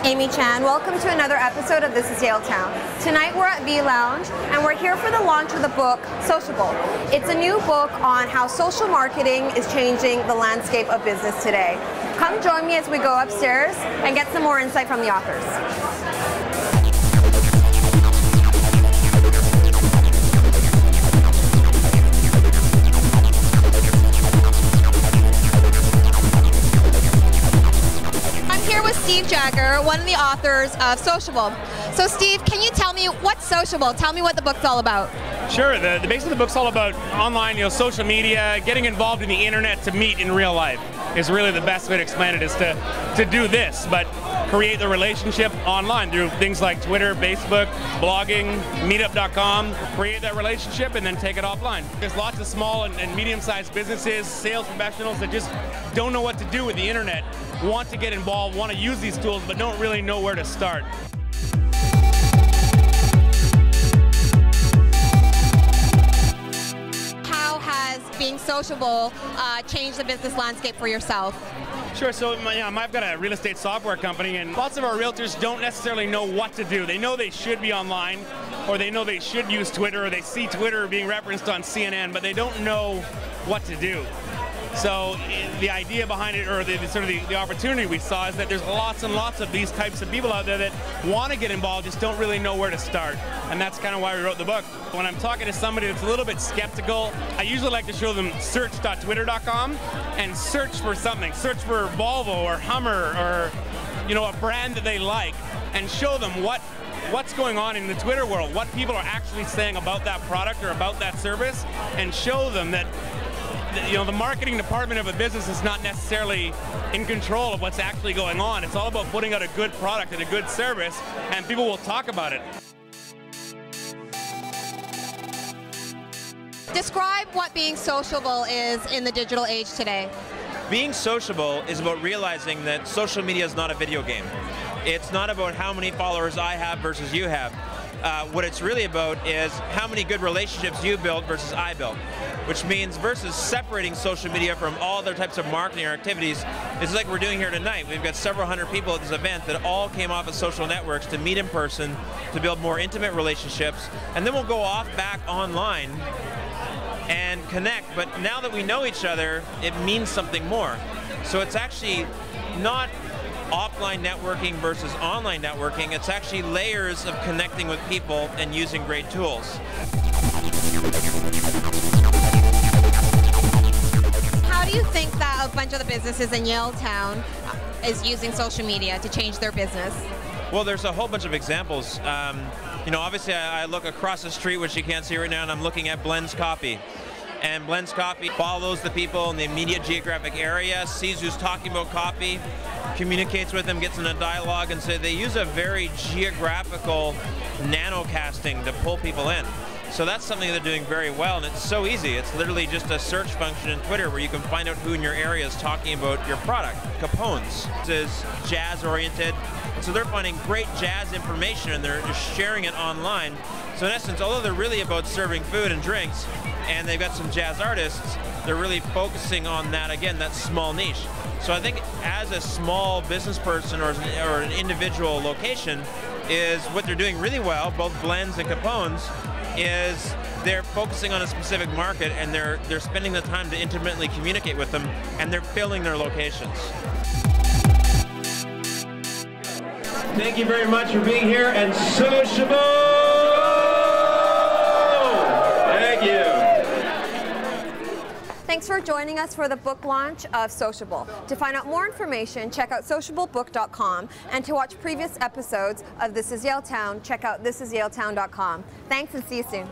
Amy Chan. Welcome to another episode of This is Yaletown. Tonight we're at V Lounge and we're here for the launch of the book Sociable. It's a new book on how social marketing is changing the landscape of business today. Come join me as we go upstairs and get some more insight from the authors. Steve Jagger, one of the authors of Sociable. So Steve, can you tell me what's Sociable? Tell me what the book's all about. Sure, the base of the book's all about online, social media, getting involved in the internet to meet in real life is really the best way to explain it, is to do this, but create the relationship online through things like Twitter, Facebook, blogging, meetup.com, create that relationship and then take it offline. There's lots of small and medium-sized businesses, sales professionals that just don't know what to do with the internet, want to get involved, want to use these tools, but don't really know where to start. How has being sociable changed the business landscape for yourself? Sure, so I've got a real estate software company, and lots of our realtors don't necessarily know what to do. They know they should be online, or they know they should use Twitter, or they see Twitter being referenced on CNN, but they don't know what to do. So the idea behind it, or the opportunity we saw, is that there's lots and lots of these types of people out there that want to get involved, just don't really know where to start. And that's kind of why we wrote the book. When I'm talking to somebody that's a little bit skeptical, I usually like to show them search.twitter.com and search for something. Search for Volvo or Hummer or a brand that they like, and show them what's going on in the Twitter world, what people are actually saying about that product or about that service, and show them that the marketing department of a business is not necessarily in control of what's actually going on. It's all about putting out a good product and a good service, and people will talk about it. Describe what being sociable is in the digital age today. Being sociable is about realizing that social media is not a video game. It's not about how many followers I have versus you have. What it's really about is how many good relationships you build versus I build, which means versus separating social media from all other types of marketing or activities. It's like we're doing here tonight. We've got several hundred people at this event that all came off of social networks to meet in person, to build more intimate relationships, and then we'll go off back online and connect. But now that we know each other, it means something more. So it's actually not offline networking versus online networking. It's actually layers of connecting with people and using great tools. How do you think that a bunch of the businesses in Yaletown is using social media to change their business? Well, there's a whole bunch of examples. Obviously I look across the street, which you can't see right now, and I'm looking at Blend's Copy. And Blend's Copy follows the people in the immediate geographic area, sees who's talking about copy, communicates with them, gets in a dialogue, and so they use a very geographical nanocasting to pull people in. So that's something they're doing very well, and it's so easy. It's literally just a search function in Twitter where you can find out who in your area is talking about your product. Capone's is jazz-oriented, so they're finding great jazz information and they're just sharing it online. So in essence, although they're really about serving food and drinks, and they've got some jazz artists, they're really focusing on that, again, that small niche. So I think as a small business person or an individual location, is what they're doing really well, both Blends and Capone's, is they're focusing on a specific market, and they're spending the time to intimately communicate with them, and they're filling their locations. Thank you very much for being here, and Sociable! Thank you. Thanks for joining us for the book launch of Sociable. To find out more information, check out sociablebook.com, and to watch previous episodes of This is Yaletown, check out thisisyaletown.com. Thanks, and see you soon.